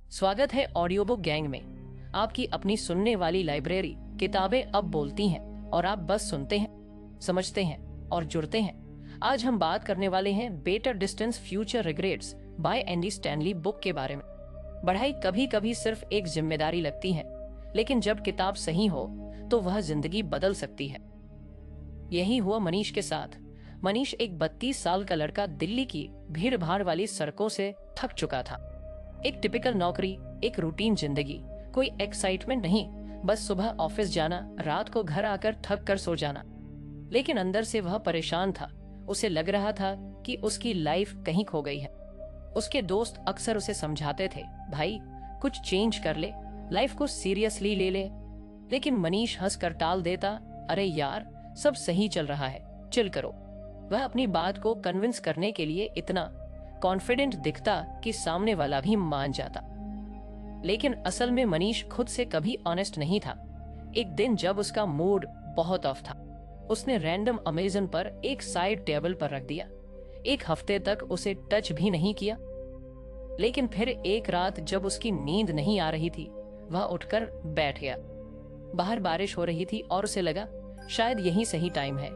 स्वागत है audio book gang में। आपकी अपनी सुनने वाली लाइब्रेरी। किताबें अब बोलती हैं और आप बस सुनते हैं, समझते हैं और जुड़ते हैं। आज हम बात करने वाले हैं better distance future regrets by Andy Stanley book के बारे में। पढ़ाई कभी कभी सिर्फ एक जिम्मेदारी लगती है, लेकिन जब किताब सही हो तो वह जिंदगी बदल सकती है। यही हुआ मनीष के साथ। मनीष एक 32 साल का लड़का दिल्ली की भीड़ भाड़ वाली सड़कों से थक चुका था। एक टिपिकल नौकरी, एक रूटीन जिंदगी, कोई एक्साइटमेंट नहीं, बस सुबह ऑफिस जाना, रात को घर आकर थक कर सो जाना। लेकिन अंदर से वह परेशान था। उसे लग रहा था कि उसकी लाइफ कहीं खो गई है। उसके दोस्त अक्सर उसे समझाते थे, भाई कुछ चेंज कर ले, लाइफ को सीरियसली ले ले। लेकिन मनीष हंस कर टाल देता, अरे यार सब सही चल रहा है, चिल करो। वह अपनी बात को कन्विंस करने के लिए इतना कॉन्फिडेंट दिखता कि सामने वाला भी मान जाता। लेकिन असल में मनीष खुद से कभी ऑनेस्ट नहीं था। एक दिन जब उसका मूड बहुत ऑफ था, उसने रैंडम अमेज़न पर एक साइड टेबल पर रख दिया। एक हफ्ते तक उसे टच भी नहीं किया। लेकिन फिर एक रात जब उसकी नींद नहीं आ रही थी, वह उठकर बैठ गया। बाहर बारिश हो रही थी और उसे लगा शायद यही सही टाइम है।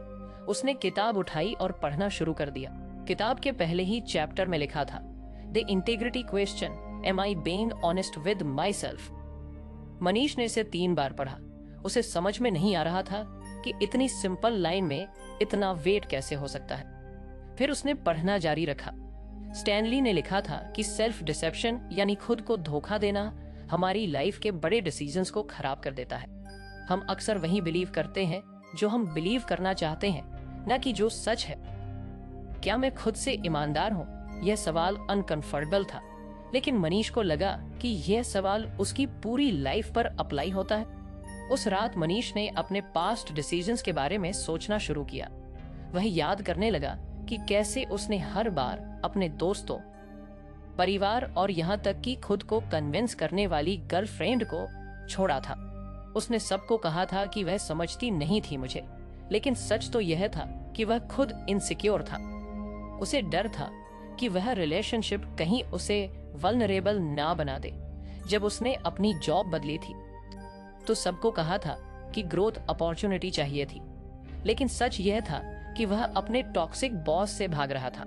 उसने किताब उठाई और पढ़ना शुरू कर दिया। किताब के पहले ही चैप्टर में लिखा था, the integrity question, am I being honest with myself. Manish ने इसे 3 बार पढ़ा। उसे समझ में नहीं आ रहा था कि इतनी सिंपल लाइन में इतना वेट कैसे हो सकता है। फिर उसने पढ़ना जारी रखा। स्टैनली ने लिखा था कि सेल्फ डिसेप्शन यानी खुद को धोखा देना हमारी लाइफ के बड़े डिसीजंस को खराब कर देता है। हम अक्सर वही बिलीव करते हैं जो हम बिलीव करना चाहते हैं, न कि जो सच है। क्या मैं खुद से ईमानदार हूँ? यह सवाल अनकंफर्टेबल था, लेकिन मनीष को लगा कि यह सवाल उसकी पूरी लाइफ पर अप्लाई होता है। उस रात मनीष ने अपने पास्ट डिसीजंस के बारे में सोचना शुरू किया। वह याद करने लगा कि कैसे उसने हर बार अपने दोस्तों, परिवार और यहाँ तक कि खुद को कन्विंस करने वाली गर्लफ्रेंड को छोड़ा था। उसने सबको कहा था कि वह समझती नहीं थी मुझे, लेकिन सच तो यह था कि वह खुद इनसिक्योर था। उसे डर था कि वह रिलेशनशिप कहीं उसे वल्नरेबल ना बना दे। जब उसने अपनी जॉब बदली थी तो सबको कहा था कि ग्रोथ अपॉर्चुनिटी चाहिए थी, लेकिन सच यह था कि वह अपने टॉक्सिक बॉस से भाग रहा था।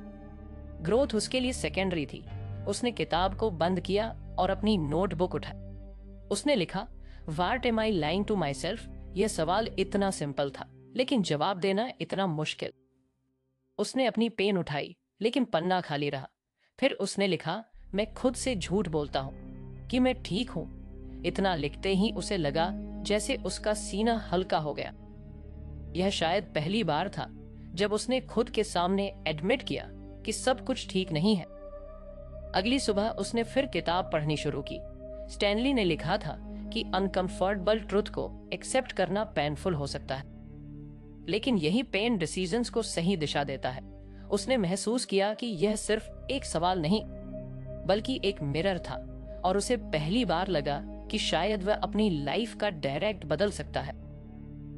ग्रोथ उसके लिए सेकेंडरी थी। उसने किताब को बंद किया और अपनी नोटबुक उठाई। उसने लिखा, what am I lying to myself. यह सवाल इतना सिंपल था, लेकिन जवाब देना इतना मुश्किल। उसने अपनी पेन उठाई, लेकिन पन्ना खाली रहा। फिर उसने लिखा, मैं खुद से झूठ बोलता हूँ कि मैं ठीक हूँ। इतना लिखते ही उसे लगा जैसे उसका सीना हल्का हो गया। यह शायद पहली बार था जब उसने खुद के सामने एडमिट किया कि सब कुछ ठीक नहीं है। अगली सुबह उसने फिर किताब पढ़नी शुरू की। स्टैनली ने लिखा था कि अनकंफर्टेबल ट्रुथ को एक्सेप्ट करना पेनफुल हो सकता है, लेकिन यही पेन डिसीजंस को सही दिशा देता है। उसने महसूस किया कि यह सिर्फ एक सवाल नहीं, बल्कि एक मिरर था, और उसे पहली बार लगा कि शायद वह अपनी लाइफ का डायरेक्ट बदल सकता है।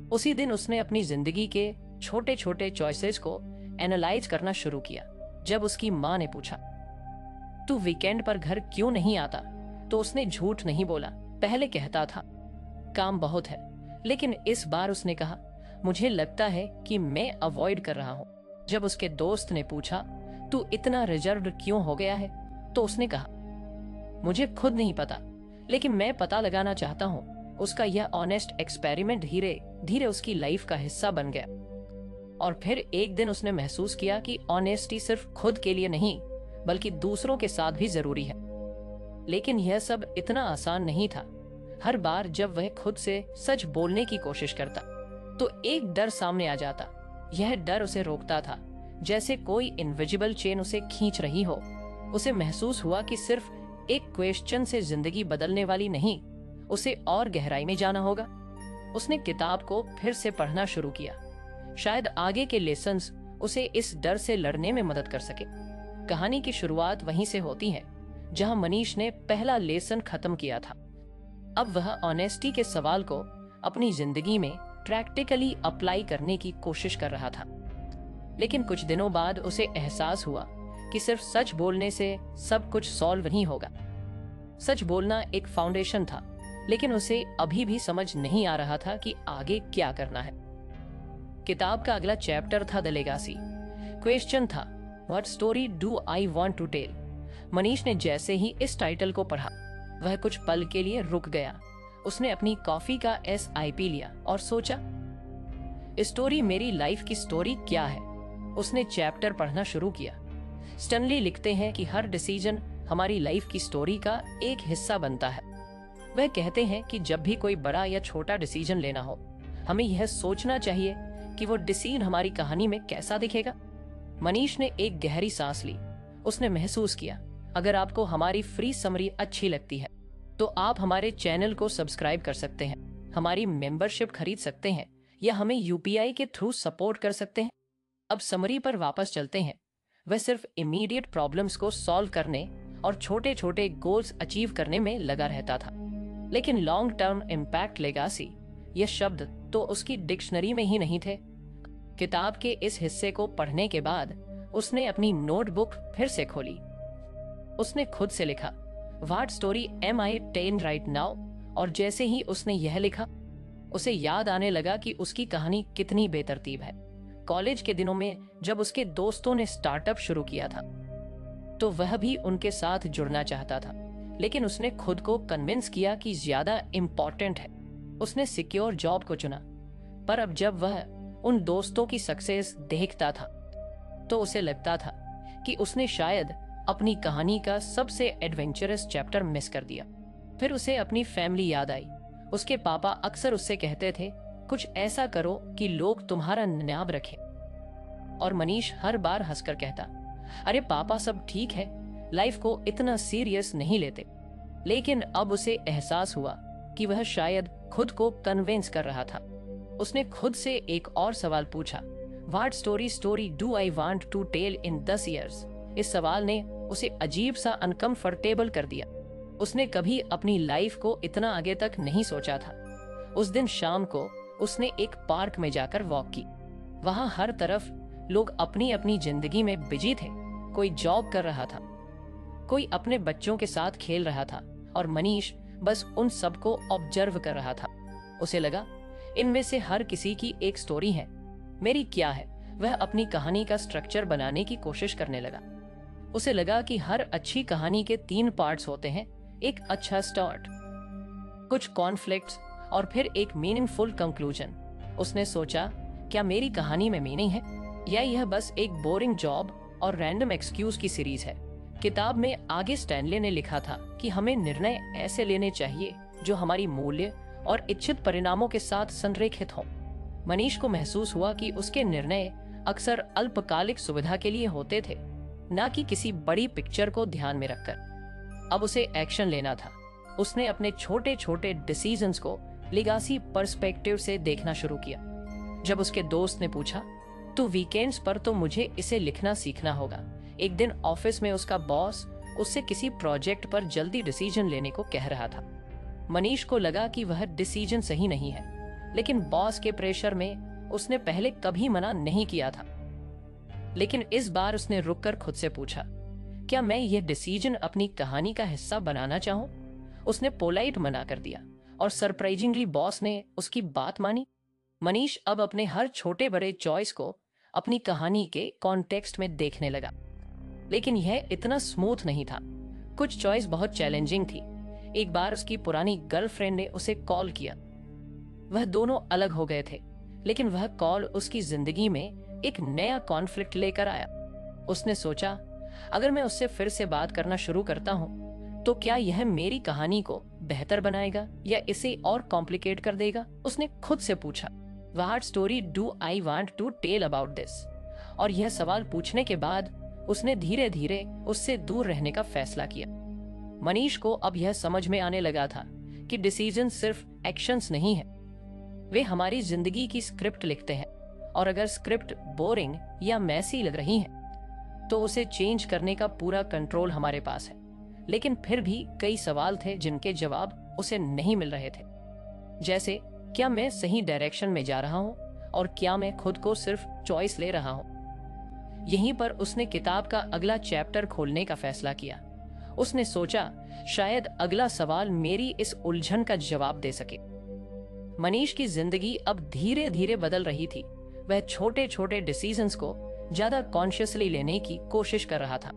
उसी दिन उसने अपनी जिंदगी के छोटे छोटे चॉइसेस को एनालाइज करना शुरू किया। जब उसकी माँ ने पूछा, तू वीकेंड पर घर क्यों नहीं आता, तो उसने झूठ नहीं बोला। पहले कहता था, काम बहुत है, लेकिन इस बार उसने कहा, मुझे लगता है कि मैं अवॉइड कर रहा हूँ। जब उसके दोस्त ने पूछा, तू इतना रिजर्व्ड क्यों हो गया है, तो उसने कहा, मुझे खुद नहीं पता, लेकिन मैं पता लगाना चाहता हूँ। उसका यह ऑनेस्ट एक्सपेरिमेंट धीरे धीरे उसकी लाइफ का हिस्सा बन गया। और फिर एक दिन उसने महसूस किया कि ऑनेस्टी सिर्फ खुद के लिए नहीं, बल्कि दूसरों के साथ भी जरूरी है। लेकिन यह सब इतना आसान नहीं था। हर बार जब वह खुद से सच बोलने की कोशिश करता तो एक डर सामने आ जाता। यह डर उसे रोकता था, जैसे कोई इनविजिबल चेन उसे खींच रही हो। उसे महसूस हुआ कि सिर्फ एक क्वेश्चन से जिंदगी बदलने वाली नहीं, उसे और गहराई में जाना होगा। उसने किताब को फिर से पढ़ना शुरू किया। शायद आगे के लेसन्स उसे इस डर से लड़ने में मदद कर सके। कहानी की शुरुआत वहीं से होती है जहां मनीष ने पहला लेसन खत्म किया था। अब वह ऑनेस्टी के सवाल को अपनी जिंदगी में प्रैक्टिकली अप्लाई करने की कोशिश कर रहा था। लेकिन कुछ दिनों बाद उसे एहसास हुआ कि सिर्फ सच बोलने से सब कुछ सॉल्व नहीं होगा। सच बोलना एक फाउंडेशन था, लेकिन उसे अभी भी समझ नहीं आ रहा था कि आगे क्या करना है। किताब का अगला चैप्टर था द लेगासी। क्वेश्चन था, what story do I want to tell. Manish ने जैसे ही इस टाइटल को पढ़ा, वह कुछ पल के लिए रुक गया। उसने अपनी कॉफी का SIP लिया और सोचा, स्टोरी मेरी लाइफ की स्टोरी क्या है। उसने चैप्टर पढ़ना शुरू किया। स्टनली लिखते हैं कि हर डिसीजन हमारी लाइफ की स्टोरी का एक हिस्सा बनता है। वह कहते हैं कि जब भी कोई बड़ा या छोटा डिसीजन लेना हो, हमें यह सोचना चाहिए कि वो डिसीजन हमारी कहानी में कैसा दिखेगा। मनीष ने एक गहरी सांस ली। उसने महसूस किया, अगर आपको हमारी फ्री समरी अच्छी लगती है तो आप हमारे चैनल को सब्सक्राइब कर सकते हैं, हमारी मेंबरशिप खरीद सकते हैं या हमें UPI के थ्रू सपोर्ट कर सकते हैं। अब समरी पर वापस चलते हैं। वह सिर्फ इमीडिएट प्रॉब्लम्स को सॉल्व करने और छोटे छोटे गोल्स अचीव करने में लगा रहता था, लेकिन लॉन्ग टर्म इम्पैक्ट लेगासी ये शब्द तो उसकी डिक्शनरी में ही नहीं थे। किताब के इस हिस्से को पढ़ने के बाद उसने अपनी नोटबुक फिर से खोली। उसने खुद से लिखा, what story am I telling right now. और जैसे ही उसने यह लिखा, उसे याद आने लगा कि उसकी कहानी कितनी बेतरतीब है। कॉलेज के दिनों में जब उसके दोस्तों ने स्टार्टअप शुरू किया था तो वह भी उनके साथ जुड़ना चाहता था, लेकिन उसने खुद को कन्विंस किया कि ज्यादा इम्पोर्टेंट है। उसने सिक्योर जॉब को चुना, पर अब जब वह उन दोस्तों की सक्सेस देखता था तो उसे लगता था कि उसने शायद अपनी कहानी का सबसे एडवेंचरस चैप्टर मिस कर दिया। फिर उसे अपनी फैमिली याद आई। उसके पापा अक्सर उससे कहते थे, कुछ ऐसा करो कि लोग तुम्हारा नाम रखें। और मनीष हर बार हंसकर कहता, अरे पापा सब ठीक है, लाइफ को इतना सीरियस नहीं लेते। लेकिन अब उसे एहसास हुआ कि वह शायद खुद को कन्विंस कर रहा था। उसने खुद से एक और सवाल पूछा, what story do I want to tell in 10 years। इस सवाल ने उसे अजीब सा अनकंफर्टेबल कर दिया। उसने कभी अपनी लाइफ को इतना आगे तक नहीं सोचा था। उस दिन शाम को उसने एक पार्क में जाकर वॉक की। वहां हर तरफ लोग अपनी अपनी जिंदगी में बिजी थे। कोई जॉब कर रहा था, कोई अपने बच्चों के साथ खेल रहा था, और मनीष बस उन सबको ऑब्जर्व कर रहा था। उसे लगा, इनमें से हर किसी की एक स्टोरी है, मेरी क्या है। वह अपनी कहानी का स्ट्रक्चर बनाने की कोशिश करने लगा। उसे लगा कि हर अच्छी कहानी के 3 पार्ट्स होते हैं, एक अच्छा स्टार्ट, कुछ कॉन्फ्लिक्ट्स और फिर एक मीनिंगफुल कंक्लूजन। उसने सोचा, क्या मेरी कहानी में मीनिंग है या यह बस एक बोरिंग जॉब और रैंडम एक्सक्यूज की सीरीज है। किताब में आगे स्टैनले ने लिखा था कि हमें निर्णय ऐसे लेने चाहिए जो हमारी मूल्य और इच्छित परिणामों के साथ संरेखित हों। मनीष को महसूस हुआ कि उसके निर्णय अक्सर अल्पकालिक सुविधा के लिए होते थे, न कि किसी बड़ी पिक्चर को ध्यान में रखकर। अब उसे एक्शन लेना था। उसने अपने छोटे छोटे डिसीजंस को लेगासी पर्सपेक्टिव से देखना शुरू किया। जब उसके दोस्त ने पूछा, तो वीकेंड्स पर तो मुझे इसे लिखना सीखना होगा। एक दिन ऑफिस में उसका बॉस उससे किसी प्रोजेक्ट पर जल्दी डिसीजन लेने को कह रहा था। मनीष को लगा कि वह डिसीजन सही नहीं है, लेकिन बॉस के प्रेशर में उसने पहले कभी मना नहीं किया था। लेकिन इस बार उसने रुककर खुद से पूछा, क्या मैं यह डिसीजन अपनी कहानी का हिस्सा बनाना चाहूं? उसने पोलाइट मना कर दिया और सरप्राइजिंगली बॉस ने उसकी बात मानी। मनीष अब अपने हर छोटे बड़े चॉइस को अपनी कहानी के कॉन्टेक्स्ट में देखने लगा, लेकिन यह इतना स्मूथ नहीं था। कुछ चॉइस बहुत चैलेंजिंग थी। एक बार उसकी पुरानी गर्लफ्रेंड ने उसे कॉल किया। वह दोनों अलग हो गए थे, लेकिन वह कॉल उसकी जिंदगी में एक नया कॉन्फ्लिक्ट लेकर आया। उसने सोचा, अगर मैं उससे फिर से बात करना शुरू करता हूँ तो क्या यह मेरी कहानी को बेहतर बनाएगा या इसे और कॉम्प्लिकेट कर देगा? उसने खुद से पूछा, what story do I want to tell about this. और यह सवाल पूछने के बाद उसने धीरे धीरे उससे दूर रहने का फैसला किया। मनीष को अब यह समझ में आने लगा था कि डिसीजन सिर्फ एक्शंस नहीं है, वे हमारी जिंदगी की स्क्रिप्ट लिखते हैं। और अगर स्क्रिप्ट बोरिंग या मैसी लग रही है तो उसे चेंज करने का पूरा कंट्रोल हमारे पास है। लेकिन फिर भी कई सवाल थे जिनके जवाब उसे नहीं मिल रहे थे, जैसे क्या मैं सही डायरेक्शन में जा रहा हूँ और क्या मैं खुद को सिर्फ चॉइस ले रहा हूँ। यहीं पर उसने किताब का अगला चैप्टर खोलने का फैसला किया। उसने सोचा शायद अगला सवाल मेरी इस उलझन का जवाब दे सके। मनीष की जिंदगी अब धीरे धीरे बदल रही थी। वह छोटे छोटे डिसीजंस को ज्यादा कॉन्शियसली लेने की कोशिश कर रहा था।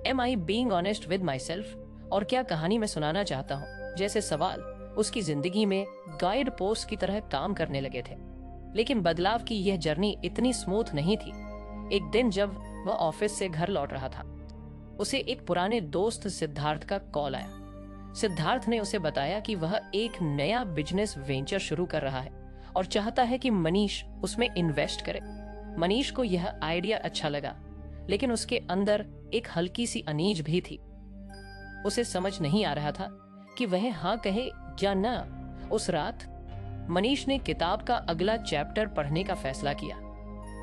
Am I being honest with myself, और क्या कहानी में सुनाना चाहता हूँ, जैसे सवाल उसकी जिंदगी में गाइड पोस्ट की तरह काम करने लगे थे। लेकिन बदलाव की यह जर्नी इतनी स्मूथ नहीं थी। एक दिन जब वह ऑफिस से घर लौट रहा था, उसे एक पुराने दोस्त सिद्धार्थ का कॉल आया। सिद्धार्थ ने उसे बताया कि वह एक नया बिजनेस वेंचर शुरू कर रहा है और चाहता है कि मनीष उसमें इन्वेस्ट करे। मनीष को यह आइडिया अच्छा लगा, लेकिन उसके अंदर एक हल्की सी अनीज भी थी। उसे समझ नहीं आ रहा था कि वह हाँ कहे या ना। उस रात मनीष ने किताब का अगला चैप्टर पढ़ने का फैसला किया।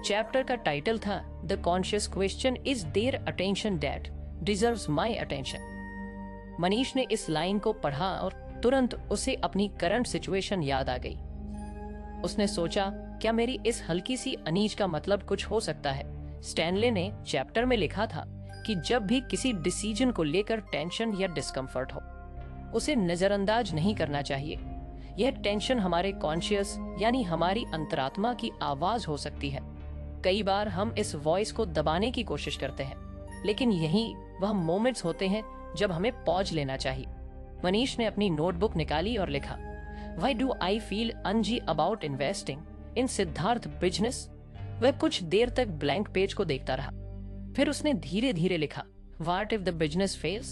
चैप्टर का टाइटल था the conscious question, is their attention that deserves my attention. Manish ने इस लाइन को पढ़ा और तुरंत उसे अपनी करंट सिचुएशन याद आ गई। उसने सोचा, क्या मेरी इस हल्की सी अनीज का मतलब कुछ हो सकता है? स्टैनले ने चैप्टर में लिखा था कि जब भी किसी डिसीजन को लेकर टेंशन या डिस्कम्फर्ट हो, उसे नजरअंदाज नहीं करना चाहिए। यह टेंशन हमारे कॉन्शियस यानी हमारी अंतरात्मा की आवाज हो सकती है। कई बार हम इस वॉइस को दबाने की कोशिश करते हैं, लेकिन यही वह मोमेंट्स होते हैं जब हमें पॉज लेना चाहिए। मनीष ने अपनी नोटबुक निकाली और लिखा, Why do I feel uneasy about investing in Siddharth business? वह कुछ देर तक ब्लैंक पेज को देखता रहा। फिर उसने धीरे धीरे लिखा, What if the business fails?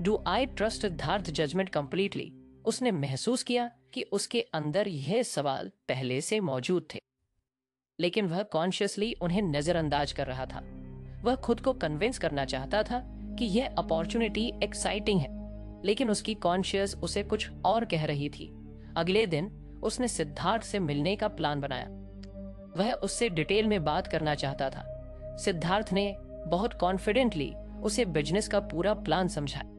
Do I trust Siddharth judgement completely? उसने महसूस किया कि उसके अंदर यह सवाल पहले से मौजूद थे, लेकिन वह कॉन्शियसली उन्हें नजरअंदाज कर रहा था। वह खुद को कन्विंस करना चाहता था कि यह अपॉर्चुनिटी एक्साइटिंग है, लेकिन उसकी कॉन्शियस उसे कुछ और कह रही थी। अगले दिन उसने सिद्धार्थ से मिलने का प्लान बनाया। वह उससे डिटेल में बात करना चाहता था। सिद्धार्थ ने बहुत कॉन्फिडेंटली उसे बिजनेस का पूरा प्लान समझाया,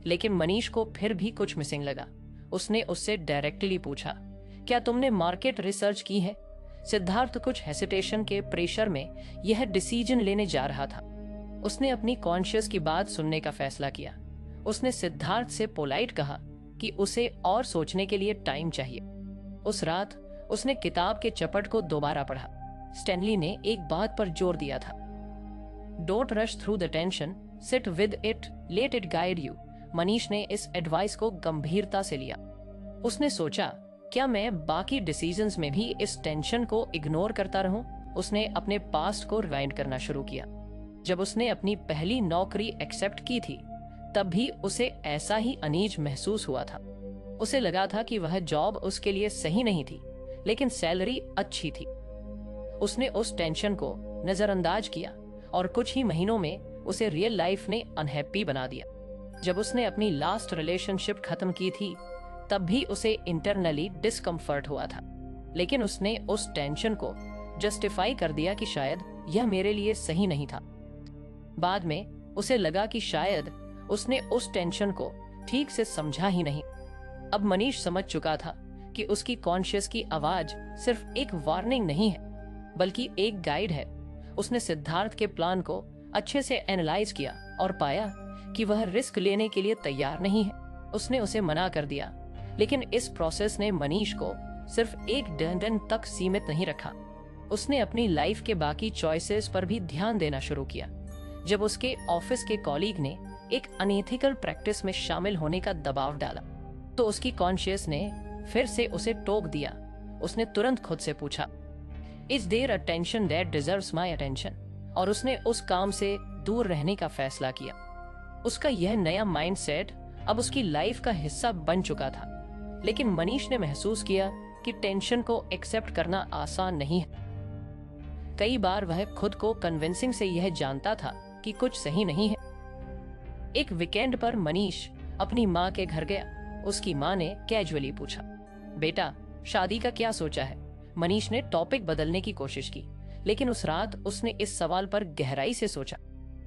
लेकिन मनीष को फिर भी कुछ मिसिंग लगा। उसने उससे डायरेक्टली पूछा, क्या तुमने मार्केट रिसर्च की है? सिद्धार्थ कुछ हेसिटेशन के प्रेशर में यह डिसीजन लेने जा रहा था। उसने अपनी कॉन्शियस की बात सुनने का फैसला किया। उसने सिद्धार्थ से पोलाइट कहा कि उसे और सोचने के लिए टाइम चाहिए। उस रात उसने किताब के चपट को दोबारा पढ़ा। स्टैनली ने एक बात पर जोर दिया था, don't rush through the tension, sit with it, let it guide you. Manish ने इस एडवाइस को गंभीरता से लिया। उसने सोचा, क्या मैं बाकी डिसीजंस में भी इस टेंशन को इग्नोर करता रहूं? उसने अपने पास्ट को रिवाइंड करना शुरू किया। जब उसने अपनी पहली नौकरी एक्सेप्ट की थी, तब भी उसे ऐसा ही अनीज महसूस हुआ था। उसे लगा था कि वह जॉब उसके लिए सही नहीं थी, लेकिन सैलरी अच्छी थी। उसने उस टेंशन को नजरअंदाज किया और कुछ ही महीनों में उसे रियल लाइफ ने अनहैप्पी बना दिया। जब उसने अपनी लास्ट रिलेशनशिप खत्म की थी, तब भी उसे इंटरनली डिस्कम्फर्ट हुआ था, लेकिन उसने उस टेंशन को जस्टिफाई कर दिया कि शायद यह मेरे लिए सही नहीं था। बाद में उसे लगा कि शायद उसने उस टेंशन को ठीक से समझा ही नहीं। अब मनीष समझ चुका था कि उसकी कॉन्शियस की आवाज सिर्फ एक वार्निंग नहीं है, बल्कि एक गाइड है। उसने सिद्धार्थ के प्लान को अच्छे से एनालाइज किया और पाया कि वह रिस्क लेने के लिए तैयार नहीं है। उसने उसे मना कर दिया, लेकिन इस प्रोसेस ने मनीष को सिर्फ एक डेडलाइन तक सीमित नहीं रखा। उसने अपनी लाइफ के बाकी चॉइसेस पर भी ध्यान देना शुरू किया। जब उसके ऑफिस के कॉलीग ने एक अनएथिकल प्रैक्टिस में शामिल होने का दबाव डाला, तो उसकी कॉन्शियस ने फिर से उसे टोक दिया। उसने तुरंत खुद से पूछा, is their attention that deserves my attention? और उसने उस काम से दूर रहने का फैसला किया। उसका यह नया माइंडसेट अब उसकी लाइफ का हिस्सा बन चुका था। लेकिन मनीष ने महसूस किया कि टेंशन को एक्सेप्ट करना आसान नहीं है। कई बार वह खुद को कन्विंसिंग से यह जानता था कि कुछ सही नहीं है। एक वीकेंड पर मनीष अपनी माँ के घर गया। उसकी माँ ने कैजुअली पूछा, बेटा शादी का क्या सोचा है? मनीष ने टॉपिक बदलने की कोशिश की, लेकिन उस रात उसने इस सवाल पर गहराई से सोचा।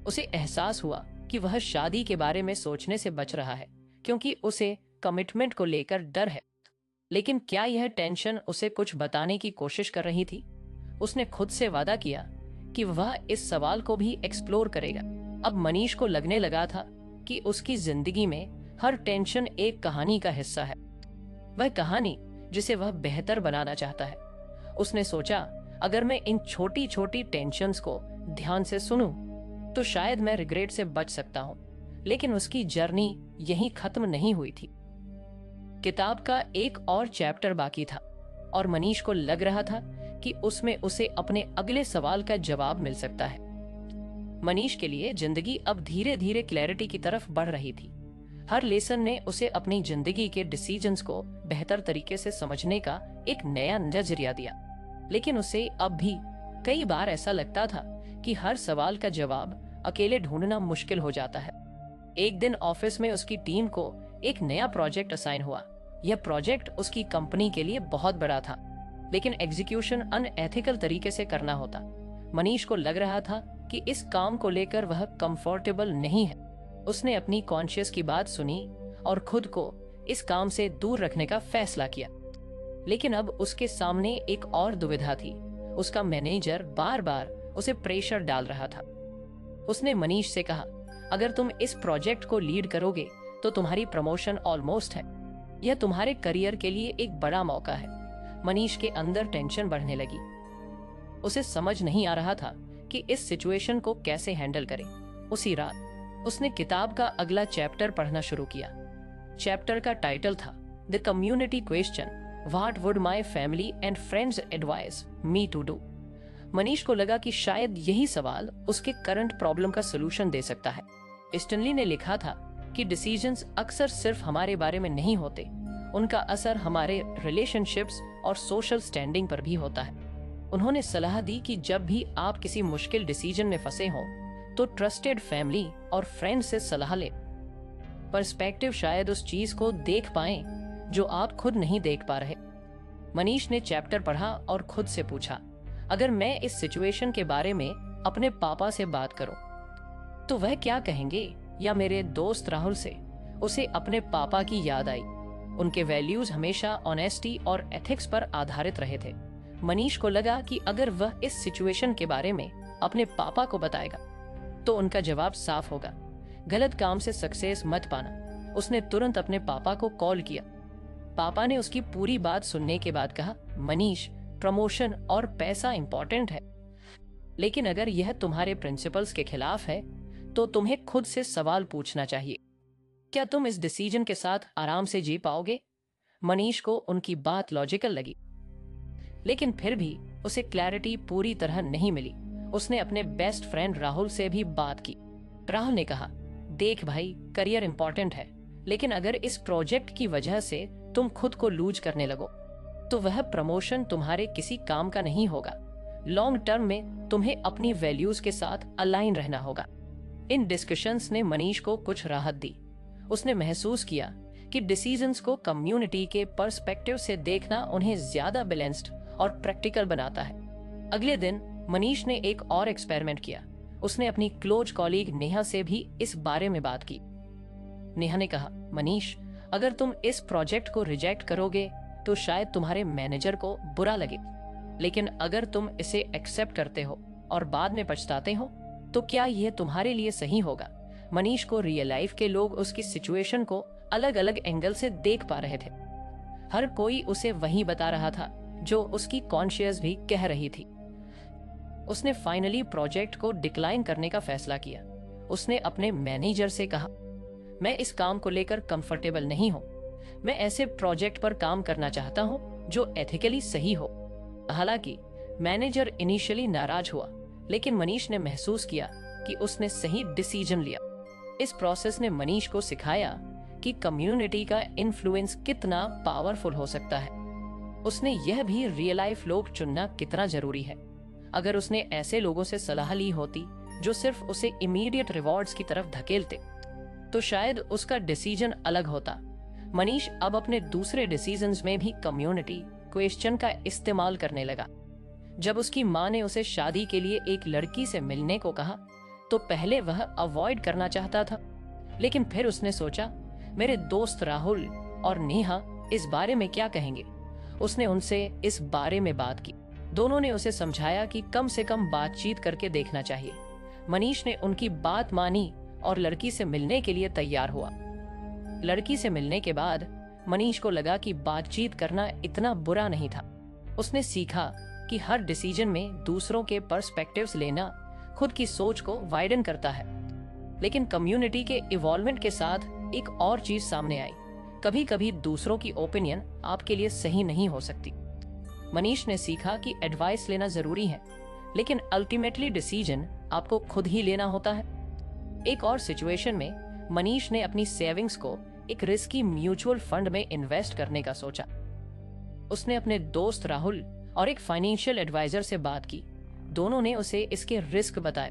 उसे एहसास हुआ कि वह शादी के बारे में सोचने से बच रहा है क्योंकि उसे कमिटमेंट को लेकर डर है। लेकिन क्या यह टेंशन उसे कुछ बताने की कोशिश कर रही थी? उसने खुद से वादा किया कि वह इस सवाल को भी एक्सप्लोर करेगा। अब मनीष को लगने लगा था कि उसकी जिंदगी में हर टेंशन एक कहानी का हिस्सा है, वह कहानी जिसे वह बेहतर बनाना चाहता है। उसने सोचा, अगर मैं इन छोटी छोटी टेंशन्स को ध्यान से सुनूं, तो शायद मैं रिग्रेट से बच सकता हूं। लेकिन उसकी जर्नी यहीं खत्म नहीं हुई थी। किताब का एक और चैप्टर बाकी था और मनीष को लग रहा था कि उसमें उसे अपने अगले सवाल का जवाब मिल सकता है। मनीष के लिए जिंदगी अब धीरे धीरे क्लैरिटी की तरफ बढ़ रही थी। हर लेसन ने उसे अपनी जिंदगी के डिसीजंस को बेहतर तरीके से समझने का एक नया नजरिया दिया। लेकिन उसे अब भी कई बार ऐसा लगता था कि हर सवाल का जवाब अकेले ढूंढना मुश्किल हो जाता है। एक दिन ऑफिस में उसकी टीम को एक नया प्रोजेक्ट असाइन हुआ। यह प्रोजेक्ट उसकी कंपनी के लिए बहुत बड़ा था, लेकिन एग्जीक्यूशन अनएथिकल तरीके से करना होता। मनीष को लग रहा था कि इस काम को लेकर वह कंफर्टेबल नहीं है। उसने अपनी कॉन्शियस की बात सुनी और खुद को इस काम से दूर रखने का फैसला किया। लेकिन अब उसके सामने एक और दुविधा थी। उसका मैनेजर बार बार उसे प्रेशर डाल रहा था। उसने मनीष से कहा, अगर तुम इस प्रोजेक्ट को लीड करोगे तो तुम्हारी प्रमोशन ऑलमोस्ट है। यह तुम्हारे करियर के लिए एक बड़ा मौका है। मनीष के अंदर टेंशन बढ़ने लगी। उसे समझ नहीं आ रहा था कि इस सिचुएशन को कैसे हैंडल करे। उसी रात उसने किताब का अगला चैप्टर पढ़ना शुरू किया। चैप्टर का टाइटल था the community question, what would my family and friends advise me to do. Manish को लगा कि शायद यही सवाल उसके करंट प्रॉब्लम का सोल्यूशन दे सकता है। स्टैनली ने लिखा था कि डिसीजंस अक्सर सिर्फ हमारे बारे में नहीं होते, उनका असर हमारे रिलेशनशिप्स और सोशल स्टैंडिंग पर भी होता है। उन्होंने सलाह दी कि जब भी आप किसी मुश्किल डिसीजन में फंसे हों, तो ट्रस्टेड फैमिली और फ्रेंड से सलाह लें। पर्सपेक्टिव शायद उस चीज को देख पाएं जो आप खुद नहीं देख पा रहे। मनीष ने चैप्टर पढ़ा और खुद से पूछा, अगर मैं इस सिचुएशन के बारे में अपने पापा से बात करूं, तो वह क्या कहेंगे, या मेरे दोस्त राहुल से। उसे अपने पापा की याद आई। उनके वैल्यूज हमेशा ऑनेस्टी और एथिक्स पर आधारित रहे थे। मनीष को लगा कि अगर वह इस सिचुएशन के बारे में अपने पापा को बताएगा, तो उनका जवाब साफ होगा, गलत काम से सक्सेस मत पाना। उसने तुरंत अपने पापा को कॉल किया। पापा ने उसकी पूरी बात सुनने के बाद कहा, मनीष, प्रमोशन और पैसा इंपॉर्टेंट है, लेकिन अगर यह तुम्हारे प्रिंसिपल्स के खिलाफ है, तो तुम्हें खुद से सवाल पूछना चाहिए, क्या तुम इस डिसीजन के साथ आराम से जी पाओगे? मनीष को उनकी बात लॉजिकल लगी, लेकिन फिर भी उसे क्लैरिटी पूरी तरह नहीं मिली। उसने अपने बेस्ट फ्रेंड राहुल से भी बात की। राहुल ने कहा, देख भाई, करियर इंपॉर्टेंट है, लेकिन अगर इस प्रोजेक्ट की वजह से तुम खुद को लूज करने लगो, तो वह प्रमोशन तुम्हारे किसी काम का नहीं होगा। लॉन्ग टर्म में तुम्हें अपनी वैल्यूज के साथ अलाइन रहना होगा। इन डिस्कशंस ने मनीष को कुछ राहत दी। उसने महसूस किया कि डिसीजंस को कम्युनिटी के पर्सपेक्टिव से देखना उन्हें ज्यादा बैलेंस्ड और प्रैक्टिकल बनाता है। अगले दिन मनीष ने एक और एक्सपेरिमेंट किया। उसने अपनी क्लोज कॉलीग नेहा से भी इस बारे में बात की। नेहा ने कहा, मनीष, अगर तुम इस प्रोजेक्ट को रिजेक्ट करोगे तो शायद तुम्हारे मैनेजर को बुरा लगे, लेकिन अगर तुम इसे एक्सेप्ट करते हो और बाद में पछताते हो, तो क्या यह तुम्हारे लिए सही होगा? मनीष को रियल लाइफ के लोग उसकी सिचुएशन को अलग अलग एंगल से देख पा रहे थे। हर कोई उसे वही बता रहा था जो उसकी कॉन्शियस भी कह रही थी। उसने फाइनली प्रोजेक्ट को डिक्लाइन करने का फैसला किया। उसने अपने मैनेजर से कहा, मैं इस काम को लेकर कंफर्टेबल नहीं हूं। मैं ऐसे प्रोजेक्ट पर काम करना चाहता हूं जो एथिकली सही हो। हालांकि मैनेजर इनिशियली नाराज हुआ, लेकिन मनीष ने महसूस किया कि उसने सही डिसीजन लिया। इस प्रोसेस ने मनीष को सिखाया कि कम्युनिटी का इन्फ्लुएंस कितना पावरफुल हो सकता है। उसने यह भी रियल लाइफ लोग चुनना कितना जरूरी है। अगर उसने ऐसे लोगों से सलाह ली होती जो सिर्फ उसे इमीडिएट रिवॉर्ड्स की तरफ धकेलते, तो शायद उसका डिसीजन अलग होता। मनीष अब अपने दूसरे डिसीजंस में भी कम्युनिटी क्वेश्चन का इस्तेमाल करने लगा। जब उसकी माँ ने उसे शादी के लिए एक लड़की से मिलने को कहा, तो पहले वह अवॉइड करना चाहता था, लेकिन फिर उसने सोचा, मेरे दोस्त राहुल और नेहा इस बारे में क्या कहेंगे। उसने उनसे इस बारे में बात की। दोनों ने उसे समझाया कि कम से कम बातचीत करके देखना चाहिए। मनीष ने उनकी बात मानी और लड़की से मिलने के लिए तैयार हुआ। लड़की से मिलने के बाद मनीष को लगा कि बातचीत करना इतना बुरा नहीं था। उसने सीखा कि हर डिसीजन में दूसरों के पर्सपेक्टिव्स लेना खुद की सोच को वाइडन करता है। लेकिन कम्युनिटी के इवॉल्वमेंट के साथ एक और चीज सामने आई। कभी कभी दूसरों की ओपिनियन आपके लिए सही नहीं हो सकती। मनीष ने सीखा कि एडवाइस लेना जरूरी है, लेकिन अल्टीमेटली डिसीजन आपको खुद ही लेना होता है। एक और सिचुएशन में मनीष ने अपनी सेविंग्स को एक रिस्की म्यूचुअल फंड में इन्वेस्ट करने का सोचा। उसने अपने दोस्त राहुल और एक फाइनेंशियल एडवाइजर से बात की। दोनों ने उसे इसके रिस्क बताए,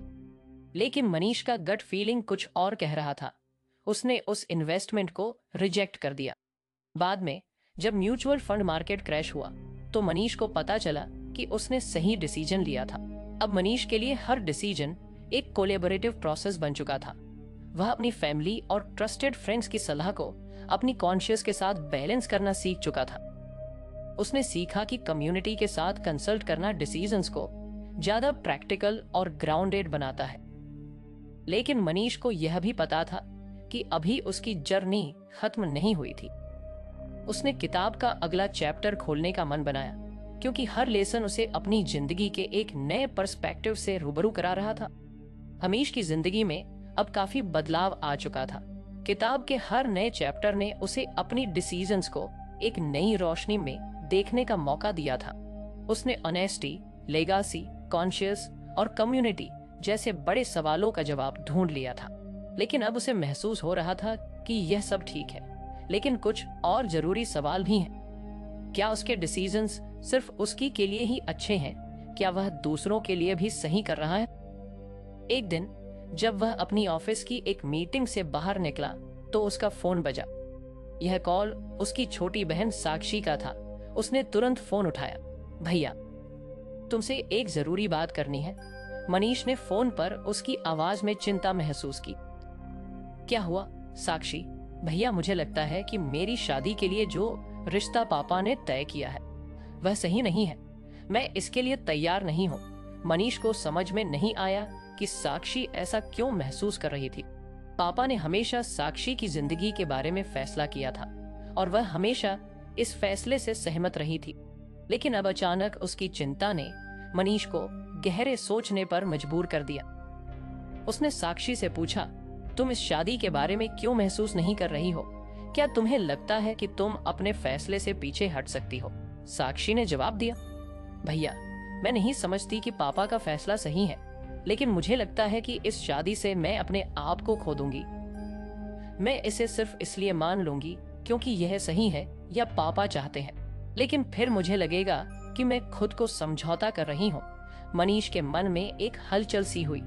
लेकिन मनीष का गट फीलिंग कुछ और कह रहा था। उसने उस इन्वेस्टमेंट को रिजेक्ट कर दिया। बाद में जब म्यूचुअल फंड मार्केट क्रैश हुआ तो मनीष को पता चला कि उसने सही डिसीजन लिया था। अब मनीष के लिए हर डिसीजन एक कोलैबोरेटिव प्रोसेस बन चुका था। वह अपनी फैमिली और ट्रस्टेड फ्रेंड्स की सलाह को अपनी कॉन्शियस के साथ बैलेंस करना सीख चुका था। उसने सीखा कि कम्युनिटी के साथ कंसल्ट करना डिसीजंस को ज्यादा प्रैक्टिकल और ग्राउंडेड बनाता है। लेकिन मनीष को यह भी पता था कि अभी उसकी जर्नी खत्म नहीं हुई थी। उसने किताब का अगला चैप्टर खोलने का मन बनाया, क्योंकि हर लेसन उसे अपनी जिंदगी के एक नए पर्सपेक्टिव से रूबरू करा रहा था। हमीश की जिंदगी में अब काफी बदलाव आ चुका था। किताब के हर नए चैप्टर ने उसे अपनी डिसीजंस को एक नई रोशनी में देखने का मौका दिया था। उसने ऑनेस्टी, लेगासी, कॉन्शियस और कम्युनिटी जैसे बड़े सवालों का जवाब ढूंढ लिया था। लेकिन अब उसे महसूस हो रहा था कि यह सब ठीक है, लेकिन कुछ और जरूरी सवाल भी हैं। क्या उसके डिसीजंस सिर्फ उसकी के लिए ही अच्छे हैं? क्या वह दूसरों के लिए भी सही कर रहा है? एक दिन जब वह अपनी ऑफिस की एक मीटिंग से बाहर निकला तो उसका फोन बजा। यह कॉल उसकी छोटी बहन साक्षी का था। उसने तुरंत फोन उठाया। भैया, तुमसे एक जरूरी बात करनी है। मनीष ने फोन पर उसकी आवाज में चिंता महसूस की। क्या हुआ साक्षी? भैया, मुझे लगता है कि मेरी शादी के लिए जो रिश्ता पापा ने तय किया है वह सही नहीं है। मैं इसके लिए तैयार नहीं हूँ। मनीष को समझ में नहीं आया कि साक्षी ऐसा क्यों महसूस कर रही थी। पापा ने हमेशा साक्षी की जिंदगी के बारे में फैसला किया था और वह हमेशा इस फैसले से सहमत रही थी। लेकिन अब अचानक उसकी चिंता ने मनीष को गहरे सोचने पर मजबूर कर दिया। उसने साक्षी से पूछा, तुम इस शादी के बारे में क्यों महसूस नहीं कर रही हो? क्या तुम्हें लगता है कि तुम अपने फैसले से पीछे हट सकती हो? साक्षी ने जवाब दिया, भैया, मैं नहीं समझती कि पापा का फैसला सही है, लेकिन मुझे लगता है कि इस शादी से मैं अपने आप को खो दूंगी। मैं इसे सिर्फ इसलिए मान लूंगी क्योंकि यह सही है या पापा चाहते हैं, लेकिन फिर मुझे लगेगा कि मैं खुद को समझौता कर रही हूँ। मनीष के मन में एक हलचल सी हुई।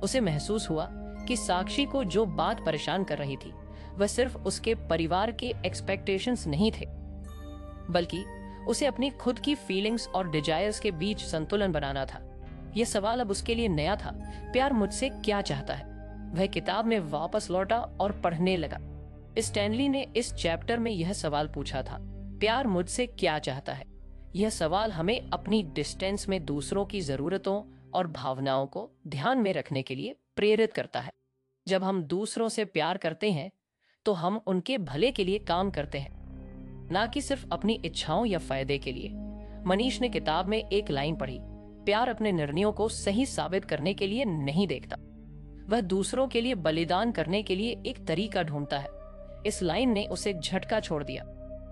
उसे महसूस हुआ कि साक्षी को जो बात परेशान कर रही थी वह सिर्फ उसके परिवार के एक्सपेक्टेशंस नहीं थे, बल्कि उसे अपनी खुद की फीलिंग्स और डिजायर्स के बीच संतुलन बनाना था। यह सवाल अब उसके लिए नया था। प्यार मुझसे क्या चाहता है? वह किताब में वापस लौटा और पढ़ने लगा। स्टैनली ने इस चैप्टर में यह सवाल पूछा था, प्यार मुझसे क्या चाहता है? यह सवाल हमें अपनी डिस्टेंस में दूसरों की जरूरतों और भावनाओं को ध्यान में रखने के लिए प्रेरित करता है। जब हम दूसरों से प्यार करते हैं तो हम उनके भले के लिए काम करते हैं, ना कि सिर्फ अपनी इच्छाओं या फायदे के लिए। मनीष ने किताब में एक लाइन पढ़ी, प्यार अपने निर्णयों को सही साबित करने के लिए नहीं देखता, वह दूसरों के लिए बलिदान करने के लिए एक तरीका ढूंढता है। इस लाइन ने उसे एक झटका छोड़ दिया।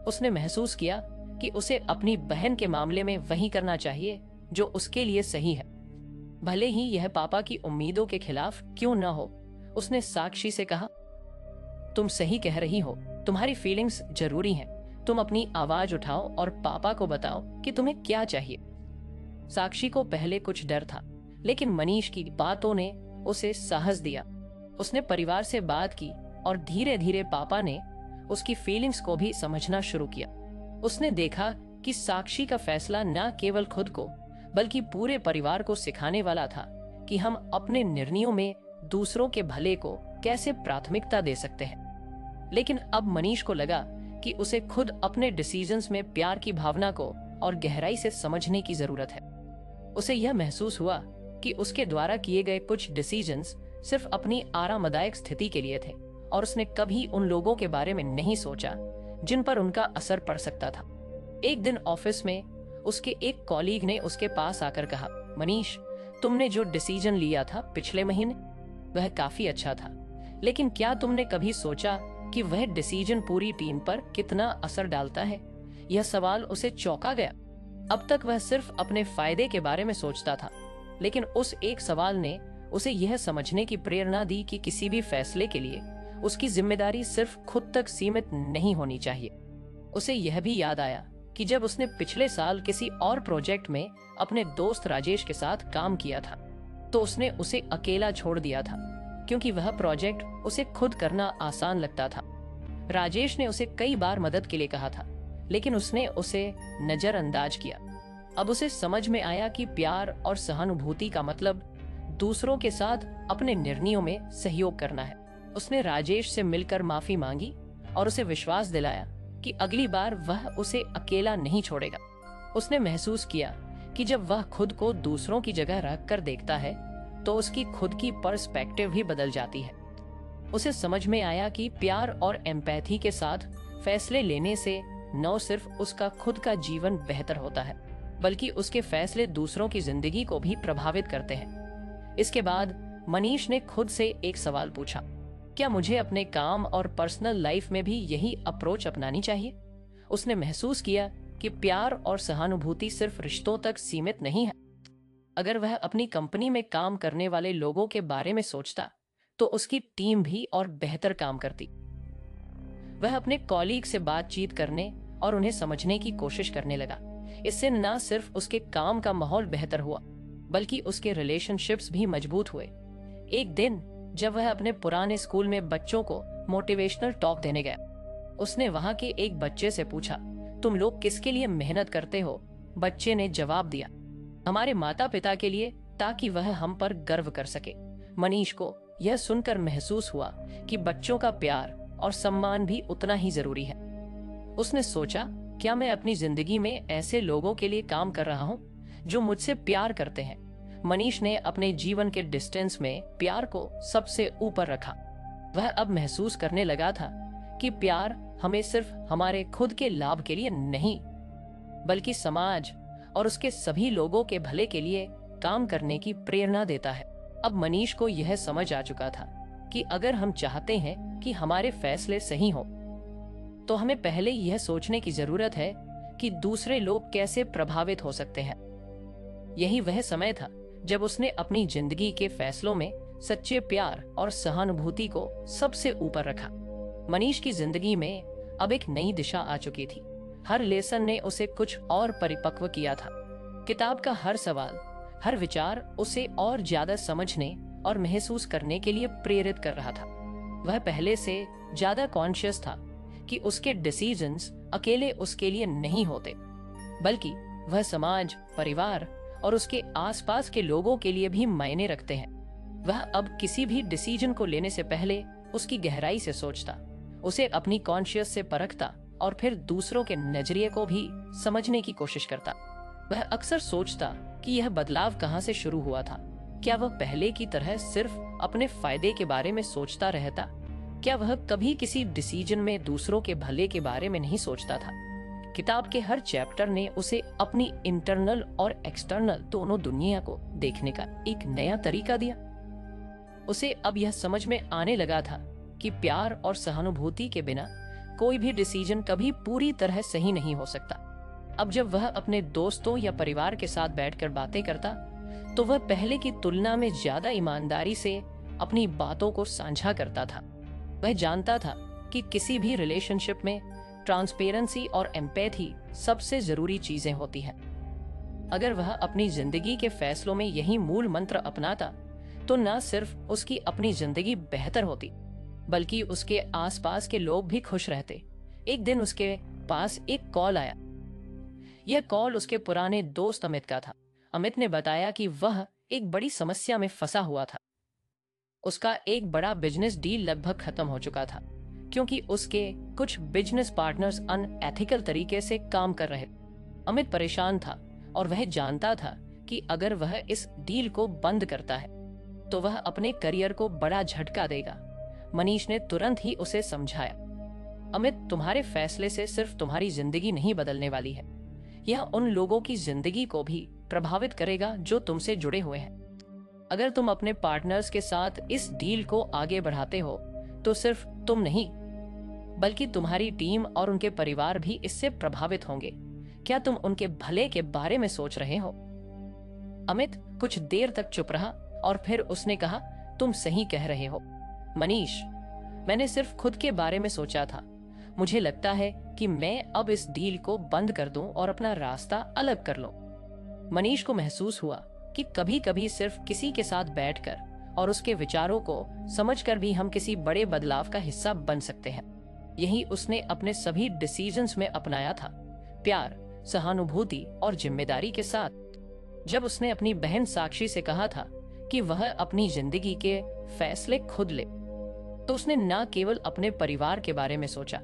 उसने महसूस किया कि उसे अपनी बहन के मामले में वही करना चाहिए जो उसके लिए सही है, भले ही यह पापा की उम्मीदों के खिलाफ क्यों न हो। उसने साक्षी से कहा, तुम सही कह रही हो, तुम्हारी फीलिंग्स जरूरी हैं। तुम अपनी आवाज उठाओ और पापा को बताओ कि तुम्हें क्या चाहिए। साक्षी को पहले कुछ डर था, लेकिन मनीष की बातों ने उसे साहस दिया। उसने परिवार से बात की और धीरे धीरे पापा ने उसकी फीलिंग्स को भी समझना शुरू किया। उसने देखा कि साक्षी का फैसला न केवल खुद को बल्कि पूरे परिवार को सिखाने वाला था कि हम अपने निर्णयों में दूसरों के भले को कैसे प्राथमिकता दे सकते हैं। लेकिन अब मनीष को लगा कि उसे खुद अपने डिसीजंस में प्यार की भावना को और गहराई से समझने की जरूरत है। उसे यह महसूस हुआ कि उसके द्वारा किए गए कुछ डिसीजंस सिर्फ अपनी आरामदायक स्थिति के लिए थे और उसने कभी उन लोगों के बारे में नहीं सोचा जिन पर उनका असर पड़ सकता था। एक दिन ऑफिस में उसके एक कॉलीग ने उसके पास आकर कहा, मनीष, तुमने जो डिसीजन लिया था पिछले महीने वह काफी अच्छा था, लेकिन क्या तुमने कभी सोचा कि वह डिसीजन पूरी टीम पर कितना असर डालता है? यह सवाल उसे चौंका गया। अब तक वह सिर्फ अपने फायदे के बारे में सोचता था, लेकिन उस एक सवाल ने उसे यह समझने की प्रेरणा दी कि किसी भी फैसले के लिए उसकी जिम्मेदारी सिर्फ खुद तक सीमित नहीं होनी चाहिए। उसे यह भी याद आया कि जब उसने पिछले साल किसी और प्रोजेक्ट में अपने दोस्त राजेश के साथ काम किया था, तो उसने उसे अकेला छोड़ दिया था क्योंकि वह प्रोजेक्ट उसे खुद करना आसान लगता था। राजेश ने उसे कई बार मदद के लिए कहा था, लेकिन उसने उसे नजरअंदाज किया। अब उसे समझ में आया कि प्यार और सहानुभूति का मतलब दूसरों के साथ अपने निर्णयों में सहयोग करना है। उसने राजेश से मिलकर माफी मांगी और उसे विश्वास दिलाया कि अगली बार वह उसे अकेला नहीं छोड़ेगा। उसने महसूस किया कि जब वह खुद को दूसरों की जगह रख कर देखता है तो उसकी खुद की पर्सपेक्टिव भी बदल जाती है। उसे समझ में आया कि प्यार और एम्पैथी के साथ फैसले लेने से न सिर्फ उसका खुद का जीवन बेहतर होता है, बल्कि उसके फैसले दूसरों की जिंदगी को भी प्रभावित करते हैं। इसके बाद मनीष ने खुद से एक सवाल पूछा, क्या मुझे अपने काम और पर्सनल लाइफ में भी यही अप्रोच अपनानी चाहिए? उसने महसूस किया कि प्यार और सहानुभूति सिर्फ रिश्तों तक सीमित नहीं है। अगर वह अपनी कंपनी में काम करने वाले लोगों के बारे में सोचता तो उसकी टीम भी और बेहतर काम करती। वह अपने कॉलीग से बातचीत करने और उन्हें समझने की कोशिश करने लगा। इससे न सिर्फ उसके काम का माहौल बेहतर हुआ, बल्कि उसके रिलेशनशिप्स भी मजबूत हुए। एक दिन जब वह अपने पुराने स्कूल में बच्चों को मोटिवेशनल टॉक देने गया, उसने वहां के एक बच्चे से पूछा, तुम लोग किसके लिए मेहनत करते हो? बच्चे ने जवाब दिया, हमारे माता पिता के लिए, ताकि वह हम पर गर्व कर सके। मनीष को यह सुनकर महसूस हुआ कि बच्चों का प्यार और सम्मान भी उतना ही जरूरी है। उसने सोचा, क्या मैं अपनी जिंदगी में ऐसे लोगों के लिए काम कर रहा हूँ जो मुझसे प्यार करते हैं? मनीष ने अपने जीवन के डिस्टेंस में प्यार को सबसे ऊपर रखा। वह अब महसूस करने लगा था कि प्यार हमें सिर्फ हमारे खुद के लाभ के लिए नहीं, बल्कि समाज और उसके सभी लोगों के भले के लिए काम करने की प्रेरणा देता है। अब मनीष को यह समझ आ चुका था कि अगर हम चाहते हैं कि हमारे फैसले सही हो, तो हमें पहले यह सोचने की जरूरत है कि दूसरे लोग कैसे प्रभावित हो सकते हैं। यही वह समय था जब उसने अपनी जिंदगी के फैसलों में सच्चे प्यार और सहानुभूति को सबसे ऊपर रखा। मनीष की जिंदगी में अब एक नई दिशा आ चुकी थी। हर लेसन ने उसे कुछ और परिपक्व किया था। किताब का हर सवाल, हर विचार उसे और ज्यादा समझने और महसूस करने के लिए प्रेरित कर रहा था। वह पहले से ज्यादा कॉन्शियस था कि उसके डिसीजंस अकेले उसके लिए नहीं होते, बल्कि वह समाज, परिवार और उसके आसपास के लोगों के लिए भी मायने रखते हैं। वह अब किसी भी डिसीजन को लेने से पहले उसकी गहराई से सोचता, उसे अपनी कॉन्शियस से परखता और फिर दूसरों के नजरिए को भी समझने की कोशिश करता। वह अक्सर सोचता कि यह बदलाव कहाँ से शुरू हुआ था। क्या वह पहले की तरह सिर्फ अपने फायदे के बारे में सोचता रहता? क्या वह कभी किसी डिसीजन में दूसरों के भले के बारे में नहीं सोचता था? किताब के हर चैप्टर ने उसे अपनी इंटरनल और एक्सटर्नल दोनों दुनिया को देखने का एक नया तरीका दिया। उसे अब यह समझ में आने लगा था कि प्यार और सहानुभूति के बिना कोई भी डिसीजन कभी पूरी तरह सही नहीं हो सकता। अब जब वह अपने दोस्तों या परिवार के साथ बैठकर बातें करता, तो वह पहले की तुलना में ज्यादा ईमानदारी से अपनी बातों को साझा करता था। वह जानता था कि किसी भी रिलेशनशिप में ट्रांसपेरेंसी और एम्पैथी सबसे जरूरी चीजें होती हैं। अगर वह अपनी जिंदगी के फैसलों में यही मूल मंत्र अपनाता, तो न सिर्फ उसकी अपनी जिंदगी बेहतर होती, बल्कि उसके आसपास के लोग भी खुश रहते। एक दिन उसके पास एक कॉल आया। यह कॉल उसके पुराने दोस्त अमित का था। अमित ने बताया कि वह एक बड़ी समस्या में फंसा हुआ था। उसका एक बड़ा बिजनेस डील लगभग खत्म हो चुका था, क्योंकि उसके कुछ बिजनेस पार्टनर्स अनएथिकल तरीके से काम कर रहे। अमित परेशान था और वह जानता था कि अगर वह इस डील को बंद करता है तो वह अपने करियर को बड़ा झटका देगा। मनीष ने तुरंत ही उसे समझाया, अमित, तुम्हारे फैसले से सिर्फ तुम्हारी जिंदगी नहीं बदलने वाली है, यह उन लोगों की जिंदगी को भी प्रभावित करेगा जो तुमसे जुड़े हुए हैं। अगर तुम अपने पार्टनर्स के साथ इस डील को आगे बढ़ाते हो तो सिर्फ तुम नहीं बल्कि तुम्हारी टीम और उनके परिवार भी इससे प्रभावित होंगे। क्या तुम उनके भले के बारे में सोच रहे हो? अमित कुछ देर तक चुप रहा और फिर उसने कहा, तुम सही कह रहे हो मनीष, मैंने सिर्फ खुद के बारे में सोचा था। मुझे लगता है कि मैं अब इस डील को बंद कर दूं और अपना रास्ता अलग कर लूं। मनीष को महसूस हुआ कि कभी कभी सिर्फ किसी के साथ बैठकर और उसके विचारों को समझकर भी हम किसी बड़े बदलाव का हिस्सा बन सकते हैं। यही उसने अपने सभी डिसीजंस में अपनाया था, प्यार, सहानुभूति और जिम्मेदारी के साथ। जब उसने अपनी बहन साक्षी से कहा था कि वह अपनी जिंदगी के फैसले खुद ले, तो उसने न केवल अपने परिवार के बारे में सोचा,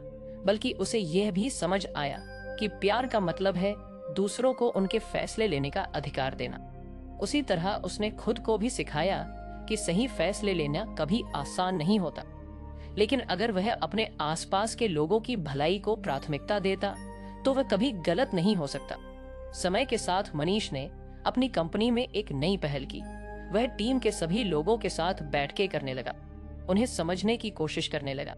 बल्कि उसे यह भी समझ आया कि प्यार का मतलब है दूसरों को उनके फैसले लेने का अधिकार देना। उसी तरह उसने खुद को भी सिखाया कि सही फैसले लेना कभी आसान नहीं होता, लेकिन अगर वह अपने आसपास के लोगों की भलाई को प्राथमिकता देता तो वह कभी गलत नहीं हो सकता। समय के साथ मनीष ने अपनी कंपनी में एक नई पहल की। वह टीम के सभी लोगों के साथ बैठकें करने लगा, उन्हें समझने की कोशिश करने लगा।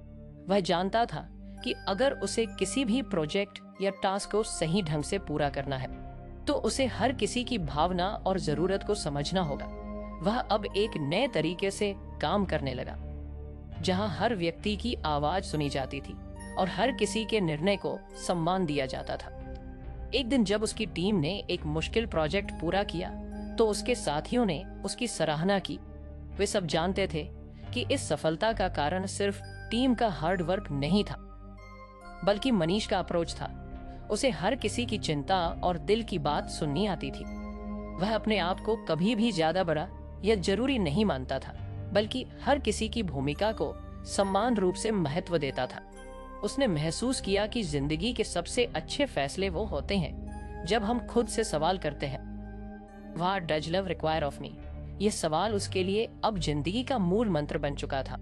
वह जानता था कि अगर उसे किसी भी प्रोजेक्ट या टास्क को सही ढंग से पूरा करना है तो उसे हर किसी की भावना और जरूरत को समझना होगा। वह अब एक नए तरीके से काम करने लगा, जहां हर व्यक्ति की आवाज सुनी जाती थी और हर किसी के निर्णय को सम्मान दिया जाता था। एक दिन जब उसकी टीम ने एक मुश्किल प्रोजेक्ट पूरा किया तो उसके साथियों ने उसकी सराहना की। वे सब जानते थे कि इस सफलता का कारण सिर्फ टीम का हार्ड वर्क नहीं था, बल्कि मनीष का अप्रोच था। उसे हर किसी की चिंता और दिल की बात सुननी आती थी। वह अपने आप को कभी भी ज्यादा बड़ा या जरूरी नहीं मानता था, बल्कि हर किसी की भूमिका को समान रूप से महत्व देता था। उसने महसूस किया कि जिंदगी के सबसे अच्छे फैसले वो होते हैं जब हम खुद से सवाल करते हैं, what does love require of me? यह सवाल उसके लिए अब जिंदगी का मूल मंत्र बन चुका था।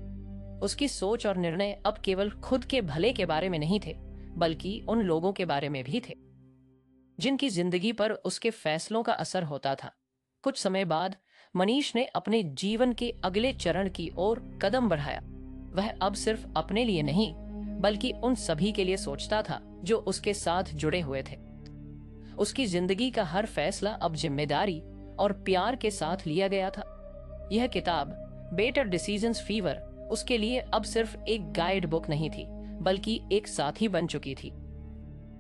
उसकी सोच और निर्णय अब केवल खुद के भले के बारे में नहीं थे, बल्कि उन लोगों के बारे में भी थे जिनकी जिंदगी पर उसके फैसलों का असर होता था। कुछ समय बाद मनीष ने अपने जीवन के अगले चरण की ओर कदम बढ़ाया। वह अब सिर्फ अपने लिए नहीं, बल्कि उन सभी के लिए सोचता था जो उसके साथ जुड़े हुए थे। उसकी जिंदगी का हर फैसला अब जिम्मेदारी और प्यार के साथ लिया गया था। यह किताब बेटर डिसीजंस फीवर उसके लिए अब सिर्फ एक गाइड बुक नहीं थी, बल्कि एक साथी बन चुकी थी।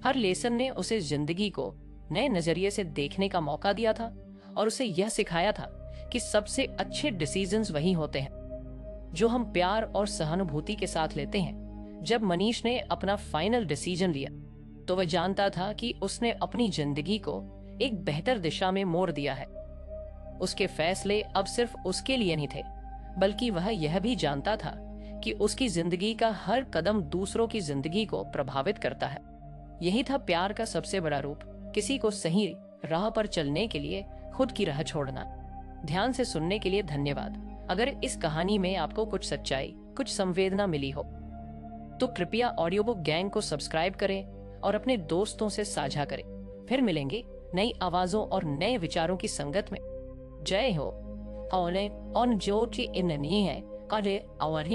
हर लेसन ने उसे जिंदगी को नए नजरिए से देखने का मौका दिया था और उसे यह सिखाया था कि सबसे अच्छे डिसीजंस वही होते हैं जो हम प्यार और सहानुभूति के साथ लेते हैं। जब मनीष ने अपना फाइनल डिसीजन लिया तो वह जानता था कि उसने अपनी जिंदगी को एक बेहतर दिशा में मोड़ दिया है। उसके फैसले अब सिर्फ उसके लिए नहीं थे, बल्कि वह यह भी जानता था कि उसकी जिंदगी का हर कदम दूसरों की जिंदगी को प्रभावित करता है। यही था प्यार का सबसे बड़ा रूप, किसी को सही राह पर चलने के लिए खुद की राह छोड़ना। ध्यान से सुनने के लिए धन्यवाद। अगर इस कहानी में आपको कुछ सच्चाई, कुछ संवेदना मिली हो तो कृपया ऑडियो बुक गैंग को सब्सक्राइब करें और अपने दोस्तों से साझा करें। फिर मिलेंगे नई आवाजों और नए विचारों की संगत में। जय हो। और जो इन नहीं है करे और